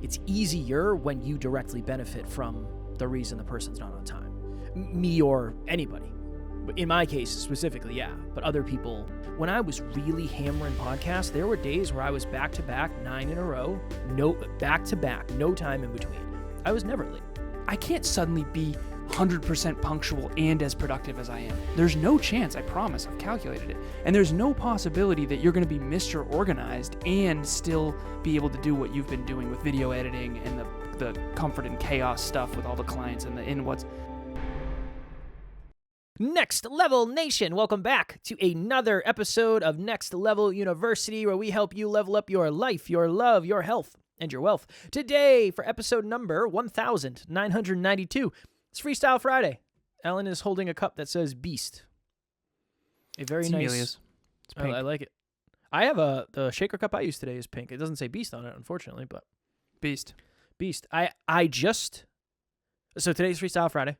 It's easier when you directly benefit from the reason the person's not on time. Me or anybody. But in my case specifically, yeah. But other people, when I was really hammering podcasts, there were days where I was back-to-back, 9 in a row, no back-to-back, no time in between. I was never late. I can't suddenly be 100% punctual and as productive as I am. There's no chance, I promise, I've calculated it. And there's no possibility that you're going to be Mr. Organized and still be able to do what you've been doing with video editing and the comfort and chaos stuff with all the clients and what's... Next Level Nation, welcome back to another episode of Next Level University, where we help you level up your life, your love, your health, and your wealth. Today, for episode number 1992, it's Freestyle Friday. Alan is holding a cup that says Beast. A very It's nice... Emilia's. It's pink. I like it. I have the shaker cup I use today is pink. It doesn't say Beast on it, unfortunately, but... Beast. So today's Freestyle Friday,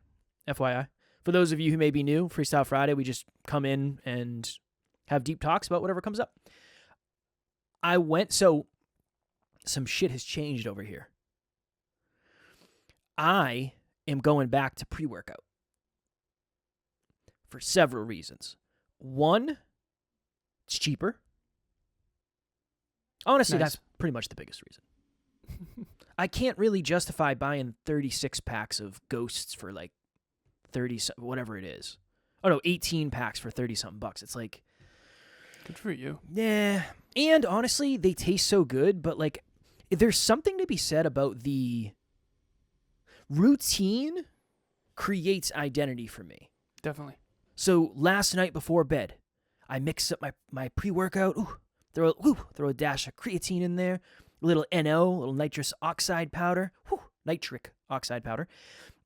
FYI. For those of you who may be new, Freestyle Friday, we just come in and have deep talks about whatever comes up. So some shit has changed over here. I am going back to pre-workout for several reasons. One, it's cheaper. Honestly, Nice. That's pretty much the biggest reason. I can't really justify buying 36 packs of Ghosts for like 30, whatever it is. Oh no, 18 packs for 30-something bucks. It's like, Good for you. yeah. And honestly, they taste so good, but like, there's something to be said about the routine creates identity for me. Definitely. So last night before bed, I mixed up my pre-workout. Throw a dash of creatine in there, a little NO, a little nitrous oxide powder, nitric oxide powder,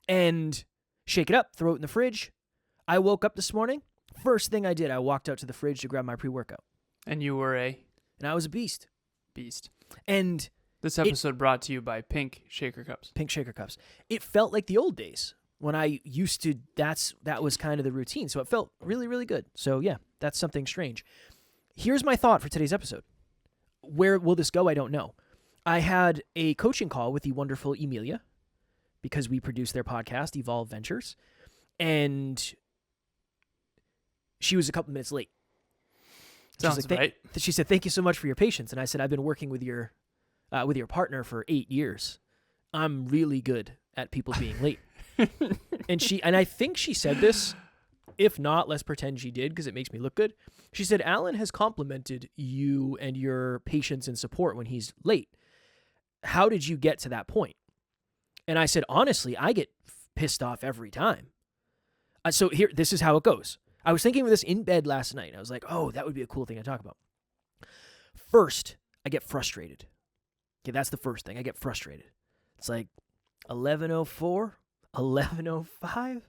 and shake it up, throw it in the fridge. I woke up this morning. First thing I did, I walked out to the fridge to grab my pre-workout. And you were a And I was a beast. beast. And This episode brought to you by Pink Shaker Cups. pink shaker cups. It felt like the old days when I used to, that was kind of the routine. So it felt really, really good. So yeah, that's something strange. Here's my thought for today's episode. Where will this go? I don't know. I had a coaching call with the wonderful Emilia because we produce their podcast, Evolve Ventures. And she was a couple minutes late. Sounds right. She said, "Thank you so much for your patience." And I said, "I've been working with your partner for 8 years. I'm really good at people being late." And I think she said this. If not, let's pretend she did because it makes me look good. She said, "Alan has complimented you and your patience and support when he's late. How did you get to that point?" And I said, "Honestly, I get pissed off every time." So here, this is how it goes. I was thinking of this in bed last night. I was like, oh, that would be a cool thing to talk about. First, I get frustrated. Okay, that's the first thing. I get frustrated. It's like 11:04, 11:05.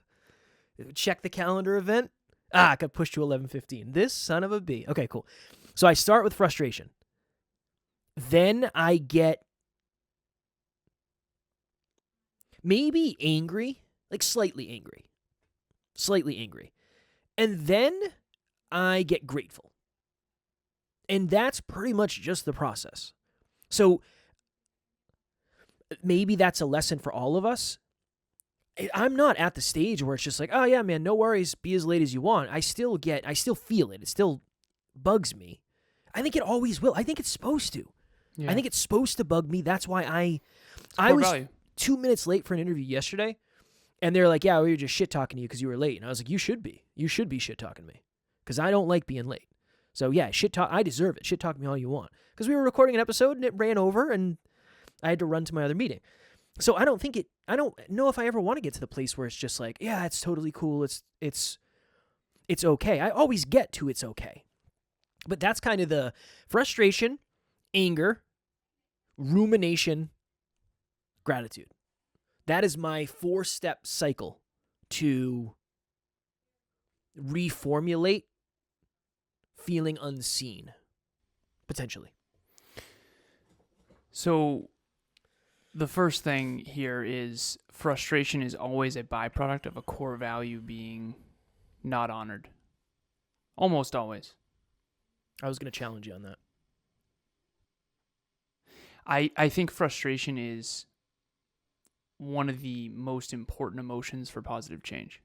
Check the calendar event. I got pushed to 11:15. This son of a bee. Okay, cool. So I start with frustration. Then I get maybe angry, like slightly angry. And then I get grateful. And that's pretty much just the process. So maybe that's a lesson for all of us. I'm not at the stage where it's just like, oh yeah, man, no worries, be as late as you want. I still feel it. It still bugs me. I think it always will. I think it's supposed to. Yeah. I think it's supposed to bug me. That's why I was value. 2 minutes late for an interview yesterday. And they're like, yeah, we were just shit-talking to you because you were late. And I was like, you should be. You should be shit-talking me because I don't like being late. So, yeah, shit-talk. I deserve it. Shit-talk me all you want. Because we were recording an episode and it ran over and I had to run to my other meeting. So I don't know if I ever want to get to the place where it's just like, yeah, it's totally cool. It's okay. I always get to it's okay. But that's kind of the frustration, anger, rumination, gratitude. That is my 4-step cycle to reformulate feeling unseen, potentially. So the first thing here is frustration is always a byproduct of a core value being not honored. Almost always. I was going to challenge you on that. I think frustration is one of the most important emotions for positive change.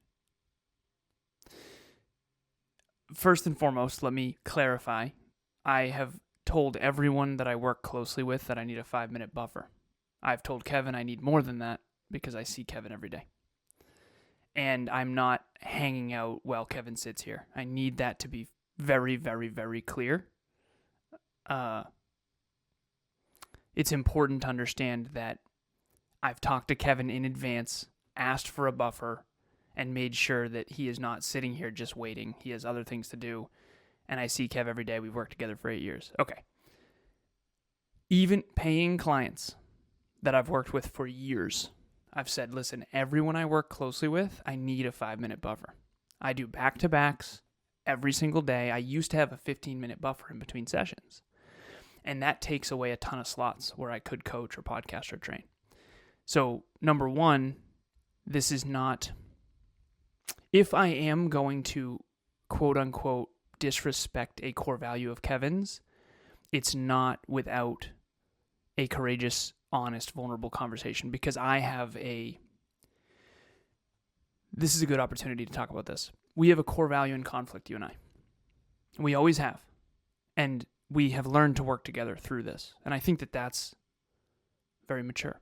First and foremost, let me clarify. I have told everyone that I work closely with that I need a 5-minute buffer. I've told Kevin I need more than that because I see Kevin every day. And I'm not hanging out while Kevin sits here. I need that to be very, very, very clear. It's important to understand that I've talked to Kevin in advance, asked for a buffer, and made sure that he is not sitting here just waiting. He has other things to do. And I see Kev every day. We've worked together for 8 years. Okay. Even paying clients that I've worked with for years, I've said, listen, everyone I work closely with, I need a 5-minute buffer. I do back-to-backs every single day. I used to have a 15-minute buffer in between sessions. And that takes away a ton of slots where I could coach or podcast or train. So, number one, this is not... If I am going to, quote-unquote, disrespect a core value of Kevin's, it's not without a courageous, honest, vulnerable conversation, because I have this is a good opportunity to talk about this. We have a core value in conflict, you and I. We always have. And we have learned to work together through this. And I think that that's very mature.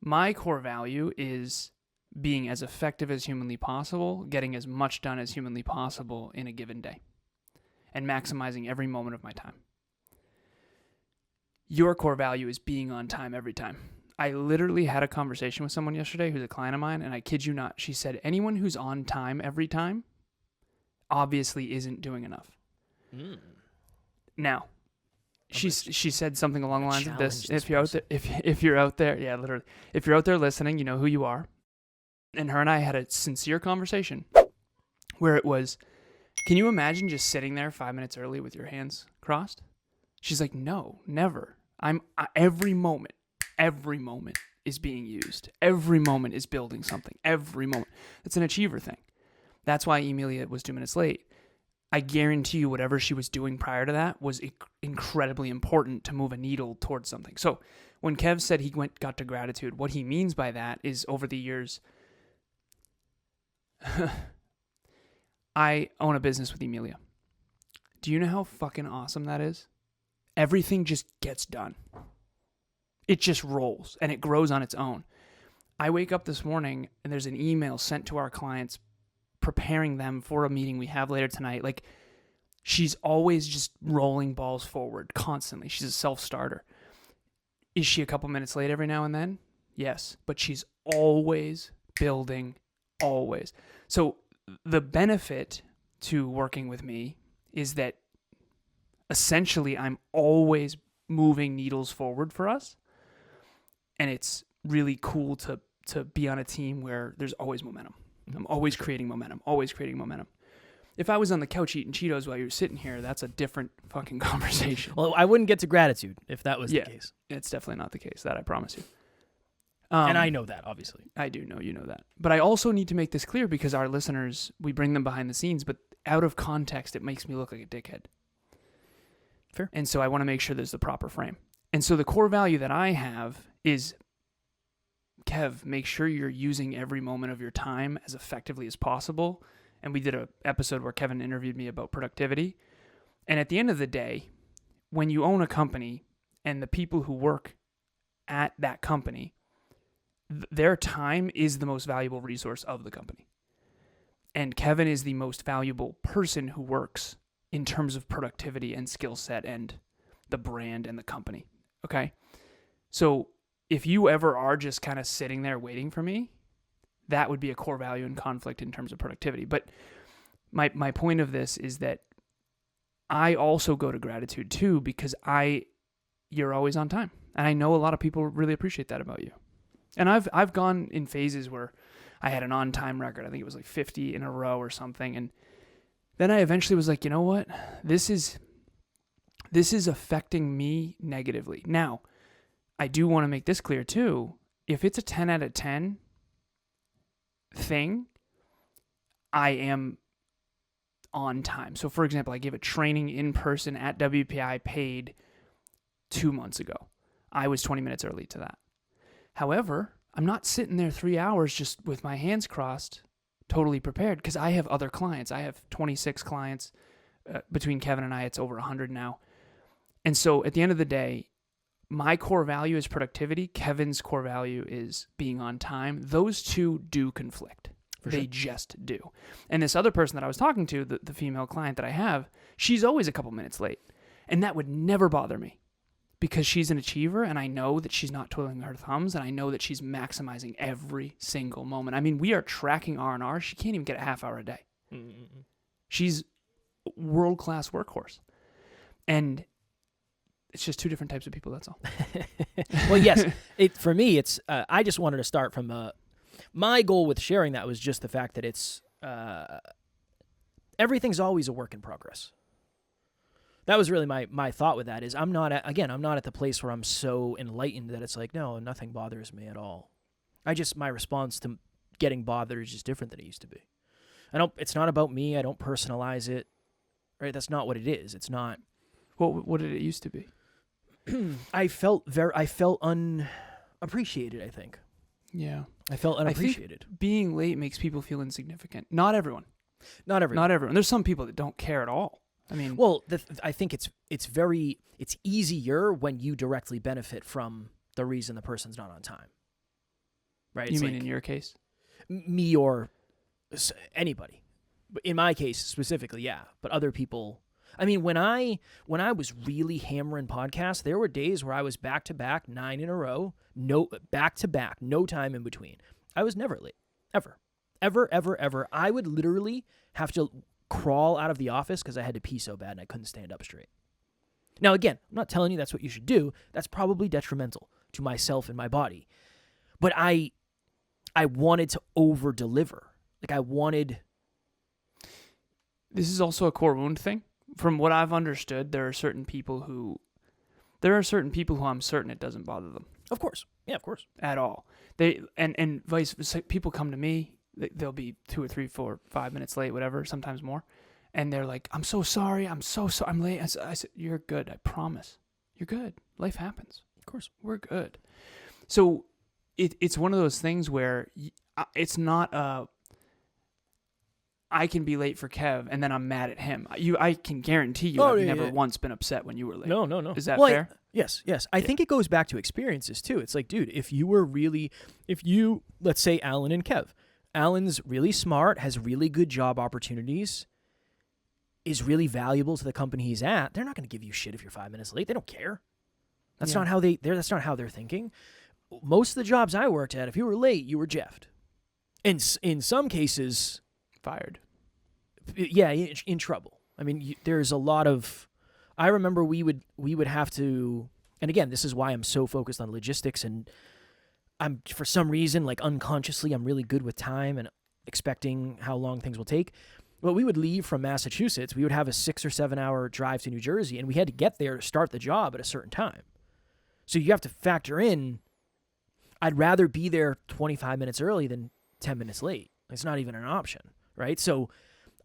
My core value is being as effective as humanly possible, getting as much done as humanly possible in a given day, and maximizing every moment of my time. Your core value is being on time every time. I literally had a conversation with someone yesterday who's a client of mine, and I kid you not, she said, anyone who's on time every time obviously isn't doing enough. Now, she said something along the lines of this. If you're out there, yeah, literally, if you're out there listening, you know who you are. And her and I had a sincere conversation where it was, can you imagine just sitting there 5 minutes early with your hands crossed? She's like, no, never. Every moment is being used. Every moment is building something. Every moment. It's an achiever thing. That's why Emilia was 2 minutes late. I guarantee you whatever she was doing prior to that was incredibly important to move a needle towards something. So when Kev said he got to gratitude, what he means by that is over the years, I own a business with Emilia. Do you know how fucking awesome that is? Everything just gets done. It just rolls and it grows on its own. I wake up this morning and there's an email sent to our clients preparing them for a meeting we have later tonight. Like, she's always just rolling balls forward constantly. She's a self-starter. Is she a couple minutes late every now and then? Yes, but she's always building, always. So the benefit to working with me is that essentially I'm always moving needles forward for us. And it's really cool to be on a team where there's always momentum. I'm always creating momentum, always creating momentum. If I was on the couch eating Cheetos while you were sitting here, that's a different fucking conversation. Well, I wouldn't get to gratitude if that was the case. It's definitely not the case. That I promise you. And I know that, obviously. I do know you know that. But I also need to make this clear because our listeners, we bring them behind the scenes, but out of context, it makes me look like a dickhead. Fair. And so I want to make sure there's the proper frame. And so the core value that I have is, Kev, make sure you're using every moment of your time as effectively as possible. And we did an episode where Kevin interviewed me about productivity. And at the end of the day, when you own a company and the people who work at that company, their time is the most valuable resource of the company. And Kevin is the most valuable person who works in terms of productivity and skill set and the brand and the company. Okay? So if you ever are just kind of sitting there waiting for me, that would be a core value in conflict in terms of productivity. But my point of this is that I also go to gratitude too because you're always on time. And I know a lot of people really appreciate that about you. And I've gone in phases where I had an on-time record. I think it was like 50 in a row or something. And then I eventually was like, you know what? This is affecting me negatively. Now, I do want to make this clear too. If it's a 10 out of 10 thing, I am on time. So for example, I gave a training in person at WPI paid 2 months ago. I was 20 minutes early to that. However, I'm not sitting there 3 hours just with my hands crossed, totally prepared, because I have other clients. I have 26 clients. Between Kevin and I, it's over 100 now. And so at the end of the day, my core value is productivity. Kevin's core value is being on time. Those two do conflict. They just do. And this other person that I was talking to, the female client that I have, she's always a couple minutes late. And that would never bother me because she's an achiever and I know that she's not twiddling her thumbs and I know that she's maximizing every single moment. I mean, we are tracking R&R. She can't even get a half hour a day. Mm-hmm. She's a world-class workhorse. And it's just two different types of people, that's all. Well, yes. For me, it's I just wanted to start from my goal with sharing that was just the fact that it's everything's always a work in progress. That was really my thought with that is I'm not at the place where I'm so enlightened that it's like, no, nothing bothers me at all. My response to getting bothered is just different than it used to be. It's not about me. I don't personalize it. Right? That's not what it is. It's not. What did it used to be? I felt unappreciated, I think. Yeah. I felt unappreciated. I think being late makes people feel insignificant. Not everyone. Not everyone. There's some people that don't care at all. I mean, well, I think it's easier when you directly benefit from the reason the person's not on time. Right? You mean in your case? Me or anybody. In my case specifically, yeah. But other people. I mean, when I was really hammering podcasts, there were days where I was back to back 9 in a row, no back to back, no time in between. I was never late, ever. I would literally have to crawl out of the office because I had to pee so bad and I couldn't stand up straight. Now, again, I'm not telling you that's what you should do. That's probably detrimental to myself and my body. But I wanted to over deliver. Like I wanted. This is also a core wound thing. From what I've understood, there are certain people who I'm certain it doesn't bother them. Of course. Yeah, of course. At all. They and vice versa. People come to me, they'll be 2 or 3, 4, 5 minutes late, whatever, sometimes more. And they're like, I'm so sorry. I'm so sorry. I'm late. I said, you're good. I promise. You're good. Life happens. Of course. We're good. So it's one of those things where it's not I can be late for Kev, and then I'm mad at him. I can guarantee you I've never once been upset when you were late. No. Is that fair? Yes. I think it goes back to experiences, too. It's like, dude, let's say Alan and Kev. Alan's really smart, has really good job opportunities, is really valuable to the company he's at. They're not going to give you shit if you're 5 minutes late. They don't care. That's not how that's not how they're thinking. Most of the jobs I worked at, if you were late, you were jeffed. In some cases, fired. Yeah, in trouble. I mean, there's a lot of. I remember we would have to, and again, this is why I'm so focused on logistics, and I'm for some reason like unconsciously I'm really good with time and expecting how long things will take. But we would leave from Massachusetts. We would have a 6 or 7 hour drive to New Jersey, and we had to get there to start the job at a certain time. So you have to factor in. I'd rather be there 25 minutes early than 10 minutes late. It's not even an option, right? So.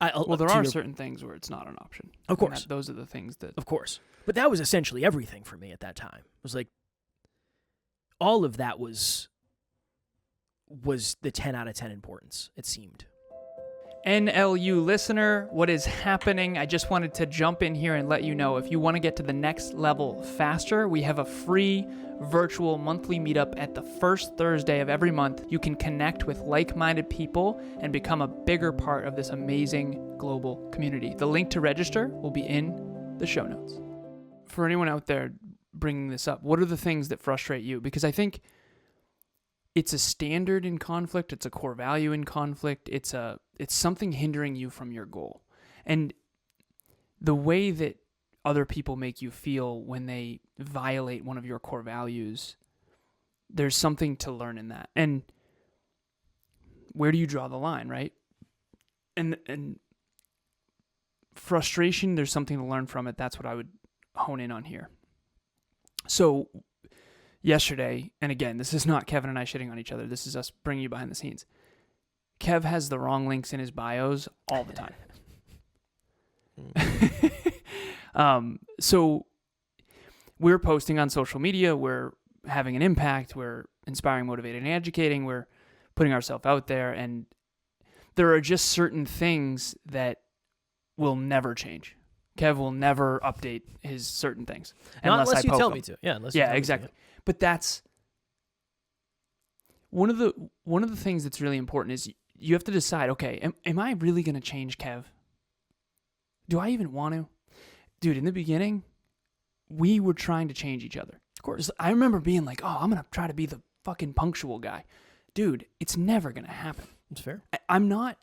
There are certain things where it's not an option. Of course. Those are the things that... Of course. But that was essentially everything for me at that time. It was like, all of that was the 10 out of 10 importance, it seemed. NLU listener, what is happening? I just wanted to jump in here and let you know, if you want to get to the next level faster, we have a free virtual monthly meetup at the first Thursday of every month. You can connect with like-minded people and become a bigger part of this amazing global community. The link to register will be in the show notes. For anyone out there bringing this up, what are the things that frustrate you? Because I think it's a standard in conflict. It's a core value in conflict. It's something hindering you from your goal. And the way that other people make you feel when they violate one of your core values, there's something to learn in that. And where do you draw the line, right? And frustration, there's something to learn from it. That's what I would hone in on here. So yesterday, and again, this is not Kevin and I shitting on each other. This is us bringing you behind the scenes. Kev has the wrong links in his bios all the time. So we're posting on social media, we're having an impact, we're inspiring, motivating, and educating, we're putting ourselves out there, and there are just certain things that will never change. Kev will never update his certain things Unless you post tell them. me to. Yeah, unless you tell me to, exactly. But that's one of the things that's really important is you have to decide, okay, am I really going to change Kev? Do I even want to? Dude, in the beginning, we were trying to change each other. Of course. I remember being like, oh, I'm going to try to be the fucking punctual guy. Dude, it's never going to happen. It's fair. I'm not.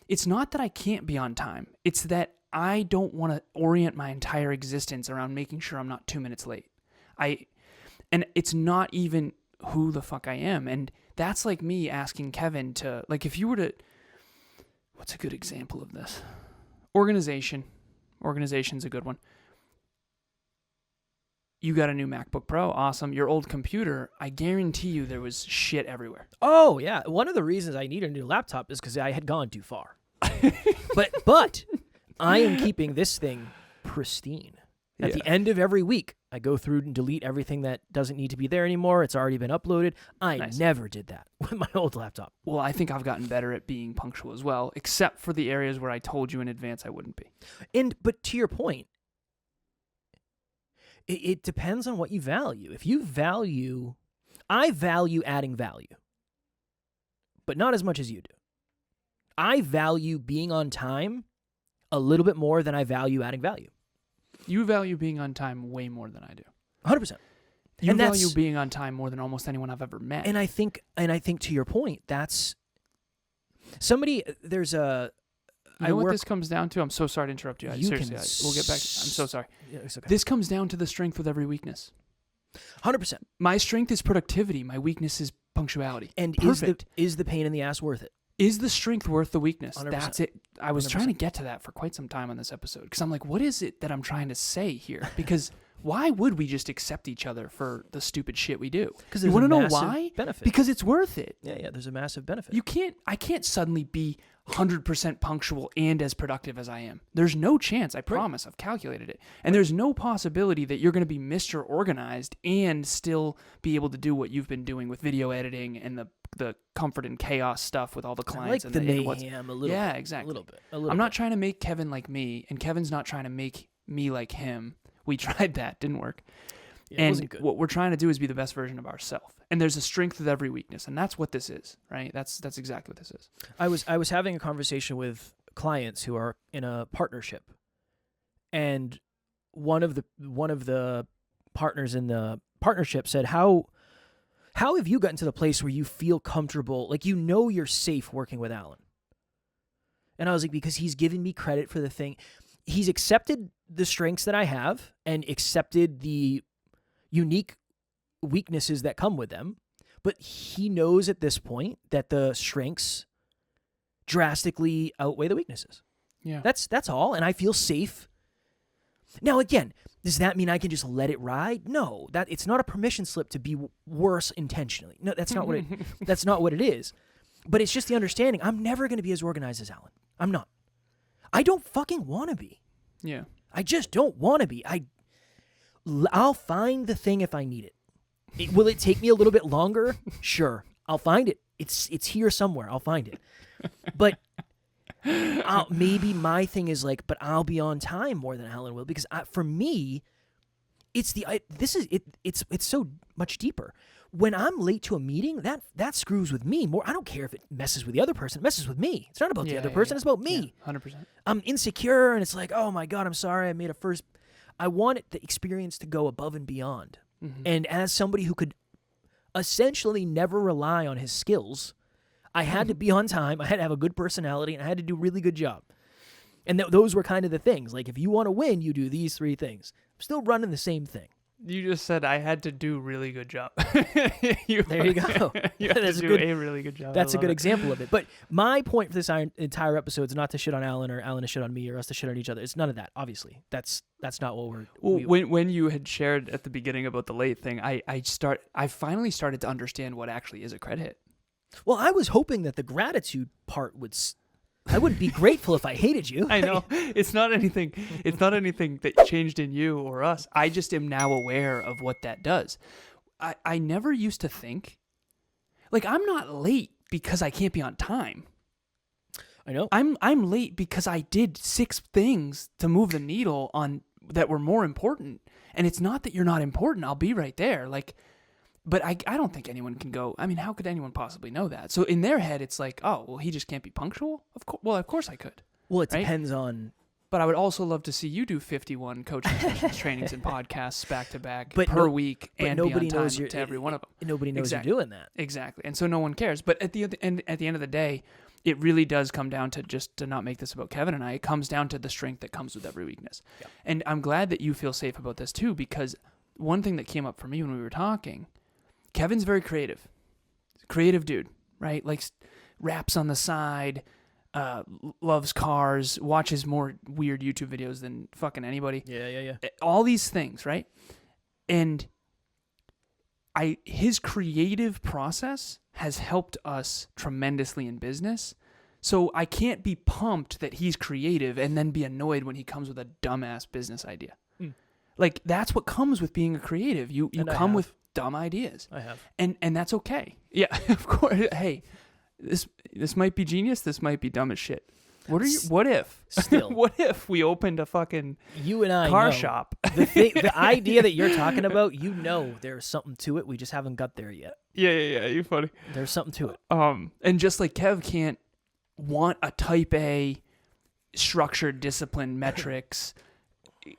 It's not that I can't be on time. It's that I don't want to orient my entire existence around making sure I'm not 2 minutes late. And it's not even who the fuck I am. And that's like me asking Kevin to, like, if you were to, what's a good example of this? Organization's a good one. You got a new MacBook Pro, awesome. Your old computer, I guarantee you there was shit everywhere. Oh, yeah. One of the reasons I need a new laptop is because I had gone too far. But I am keeping this thing pristine. At the end of every week, I go through and delete everything that doesn't need to be there anymore. It's already been uploaded. I never did that with my old laptop. Well, I think I've gotten better at being punctual as well, except for the areas where I told you in advance I wouldn't be. But to your point, it depends on what you value. If you value, I value adding value, but not as much as you do. I value being on time a little bit more than I value adding value. You value being on time way more than I do. 100%. You value being on time more than almost anyone I've ever met. And I think to your point, that's somebody. There's a. You know what this comes down to? I'm so sorry to interrupt you. Seriously, we'll get back. I'm so sorry. Yeah, it's okay. This comes down to the strength with every weakness. 100%. My strength is productivity. My weakness is punctuality. And is the pain in the ass worth it? Is the strength worth the weakness? 100%. That's it. I was 100%. trying to get to that for quite some time on this episode because I'm like, what is it that I'm trying to say here? Because why would we just accept each other for the stupid shit we do? Because you want to know why? Benefit. Because it's worth it. Yeah. There's a massive benefit. I can't suddenly be 100% punctual and as productive as I am. There's no chance. I promise. I've calculated it. And there's no possibility that you're going to be Mr. Organized and still be able to do what you've been doing with video editing and the comfort and chaos stuff with all the clients. I like and the mayhem a little bit. Yeah, exactly. A little bit. I'm not trying to make Kevin like me, and Kevin's not trying to make me like him. We tried that. Didn't work. Yeah, it wasn't good. What we're trying to do is be the best version of ourselves. And there's a strength with every weakness, and that's what this is, right? That's exactly what this is. I was having a conversation with clients who are in a partnership, and one of the partners in the partnership said, How have you gotten to the place where you feel comfortable, like you know you're safe working with Alan? And I was like, because he's given me credit for the thing. He's accepted the strengths that I have and accepted the unique weaknesses that come with them. But he knows at this point that the strengths drastically outweigh the weaknesses. Yeah. That's all. And I feel safe. Now, again, does that mean I can just let it ride? No, it's not a permission slip to be worse intentionally. No, that's not what it is. But it's just the understanding I'm never going to be as organized as Alan. I'm not. I don't fucking want to be. Yeah. I just don't want to be. I'll find the thing if I need it. Will it take me a little bit longer? Sure. I'll find it. It's here somewhere. I'll find it. But maybe my thing is like, but I'll be on time more than Alan will, because for me, it's so much deeper. When I'm late to a meeting, that screws with me more. I don't care if it messes with the other person. It messes with me. It's not about the other person. It's about me. Yeah, 100%. I'm insecure, and it's like, oh my God, I'm sorry. I wanted the experience to go above and beyond. Mm-hmm. And as somebody who could essentially never rely on his skills, I had to be on time, I had to have a good personality, and I had to do a really good job. And those were kind of the things. Like, if you want to win, you do these 3 things. I'm still running the same thing. You just said I had to do a really good job. There you go. You had to do a really good job. That's a good example of it. But my point for this entire episode is not to shit on Alan or Alan to shit on me or us to shit on each other. It's none of that, obviously. That's not what we're... When you had shared at the beginning about the late thing, I finally started to understand what actually is a credit hit. Well, I was hoping that the gratitude part would I wouldn't be grateful if I hated you. I know. It's not anything that changed in you or us. I just am now aware of what that does. I never used to think, like, I'm not late because I can't be on time. I know. I'm late because I did 6 things to move the needle on that were more important. And it's not that you're not important. I'll be right there. Like, but I don't think anyone can go, I mean, how could anyone possibly know that? So in their head, it's like, oh, well, he just can't be punctual? Of course I could. Well, it right? depends on... But I would also love to see you do 51 coaching sessions, trainings, and podcasts back to back per week, and nobody be on knows time to every one of them. Nobody knows you're doing that. Exactly, and so no one cares. But at the end of the day, it really does come down to, just to not make this about Kevin and I, it comes down to the strength that comes with every weakness. Yeah. And I'm glad that you feel safe about this too, because one thing that came up for me when we were talking, Kevin's very creative dude, right? Like raps on the side. Loves cars, watches more weird YouTube videos than fucking anybody. Yeah. All these things, right? And his creative process has helped us tremendously in business. So I can't be pumped that he's creative and then be annoyed when he comes with a dumbass business idea. Like, that's what comes with being a creative. You come with dumb ideas. I have. And that's okay. Yeah, of course. Hey, this might be genius, this might be dumb as shit. What if we opened a fucking you and I car know. shop? The idea that you're talking about, there's something to it. We just haven't got there yet. Yeah, you're funny. There's something to it. And just like Kev can't want a type A structured discipline metrics,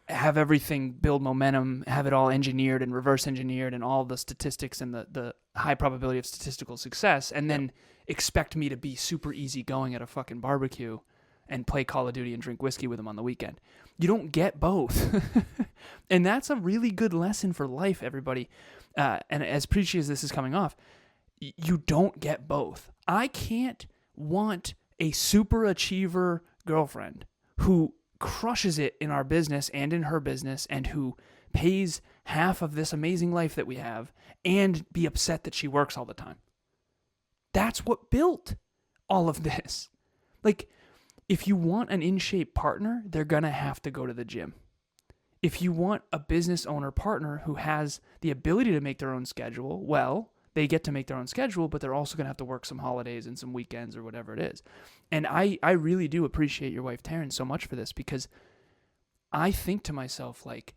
have everything build momentum, have it all engineered and reverse engineered and all the statistics and the high probability of statistical success, and then expect me to be super easygoing at a fucking barbecue and play Call of Duty and drink whiskey with him on the weekend. You don't get both. And that's a really good lesson for life, everybody. And as preachy as this is coming off, you don't get both. I can't want a super achiever girlfriend who crushes it in our business and in her business and who pays half of this amazing life that we have and be upset that she works all the time. That's what built all of this. Like, if you want an in-shape partner, they're going to have to go to the gym. If you want a business owner partner who has the ability to make their own schedule, well, they get to make their own schedule, but they're also going to have to work some holidays and some weekends or whatever it is. And I really do appreciate your wife, Taryn, so much for this, because I think to myself, like,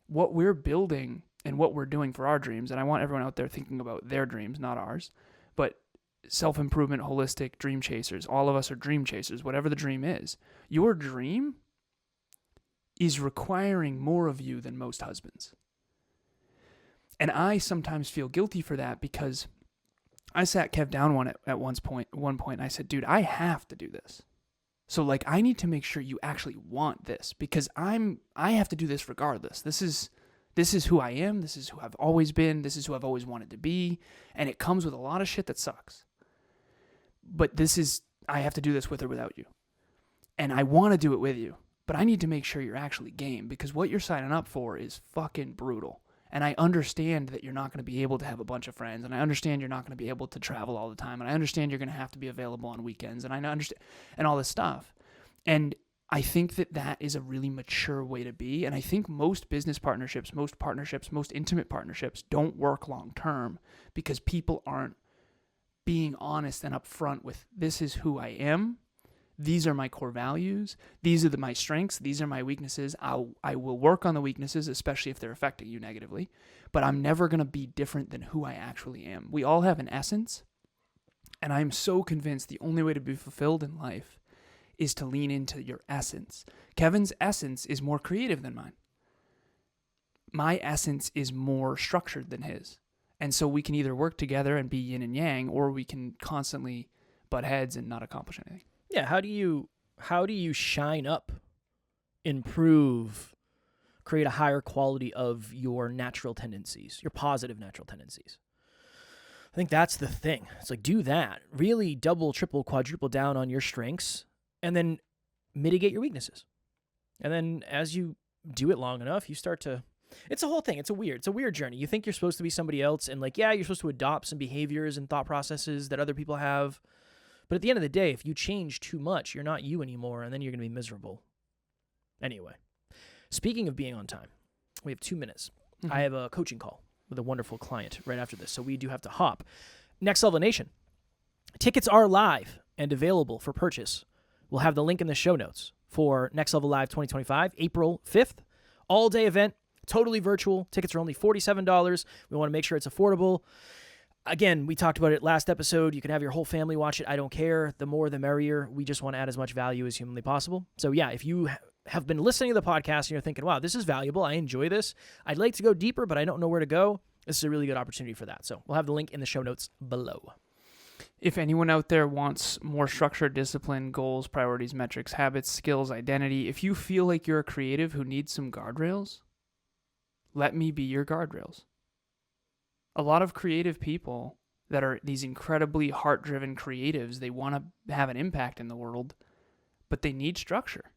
what we're building and what we're doing for our dreams, and I want everyone out there thinking about their dreams, not ours, but self-improvement, holistic dream chasers. All of us are dream chasers, whatever the dream is. Your dream is requiring more of you than most husbands. And I sometimes feel guilty for that, because I sat Kev down at one point, and I said, dude, I have to do this. So, like, I need to make sure you actually want this, because I have to do this regardless. This is who I am. This is who I've always been. This is who I've always wanted to be. And it comes with a lot of shit that sucks. But I have to do this with or without you. And I want to do it with you. But I need to make sure you're actually game, because what you're signing up for is fucking brutal. And I understand that you're not going to be able to have a bunch of friends. And I understand you're not going to be able to travel all the time. And I understand you're going to have to be available on weekends. And I understand, and all this stuff. And I think that is a really mature way to be. And I think most business partnerships, most intimate partnerships don't work long term, because people aren't being honest and upfront with, this is who I am. These are my core values. These are my strengths. These are my weaknesses. I will work on the weaknesses, especially if they're affecting you negatively. But I'm never going to be different than who I actually am. We all have an essence. And I'm so convinced the only way to be fulfilled in life is to lean into your essence. Kevin's essence is more creative than mine. My essence is more structured than his. And so we can either work together and be yin and yang, or we can constantly butt heads and not accomplish anything. Yeah, how do you shine up, improve, create a higher quality of your natural tendencies, your positive natural tendencies? I think that's the thing. It's like, do that. Really double, triple, quadruple down on your strengths, and then mitigate your weaknesses. And then as you do it long enough, you start to... It's a whole thing. It's a weird journey. You think you're supposed to be somebody else, and like, yeah, you're supposed to adopt some behaviors and thought processes that other people have. But at the end of the day, if you change too much, you're not you anymore, and then you're going to be miserable. Anyway, speaking of being on time, we have 2 minutes. Mm-hmm. I have a coaching call with a wonderful client right after this, so we do have to hop. Next Level Nation. Tickets are live and available for purchase. We'll have the link in the show notes for Next Level Live 2025, April 5th. All-day event, totally virtual. Tickets are only $47. We want to make sure it's affordable. Again, we talked about it last episode. You can have your whole family watch it. I don't care. The more, the merrier. We just want to add as much value as humanly possible. So yeah, if you have been listening to the podcast and you're thinking, wow, this is valuable, I enjoy this, I'd like to go deeper, but I don't know where to go, this is a really good opportunity for that. So we'll have the link in the show notes below. If anyone out there wants more structure, discipline, goals, priorities, metrics, habits, skills, identity, if you feel like you're a creative who needs some guardrails, let me be your guardrails. A lot of creative people that are these incredibly heart-driven creatives, they want to have an impact in the world, but they need structure.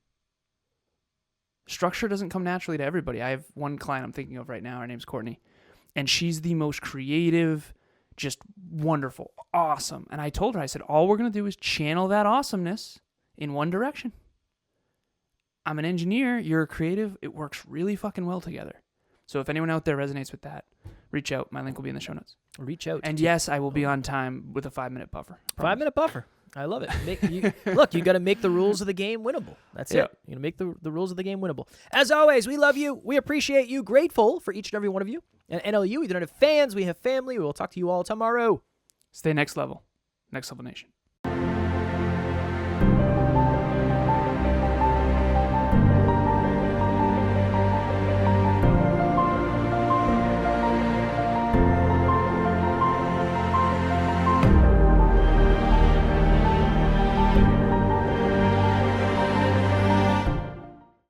Structure doesn't come naturally to everybody. I have one client I'm thinking of right now. Her name's Courtney, and she's the most creative, just wonderful, awesome. And I told her, I said, all we're going to do is channel that awesomeness in one direction. I'm an engineer. You're a creative. It works really fucking well together. So if anyone out there resonates with that, reach out. My link will be in the show notes. Reach out. And yes, I will be on time with a 5-minute buffer. 5-minute buffer. I love it. Look, you got to make the rules of the game winnable. That's it. You're going to make the rules of the game winnable. As always, we love you. We appreciate you. Grateful for each and every one of you. And NLU, we don't have fans. We have family. We'll talk to you all tomorrow. Stay next level. Next Level Nation.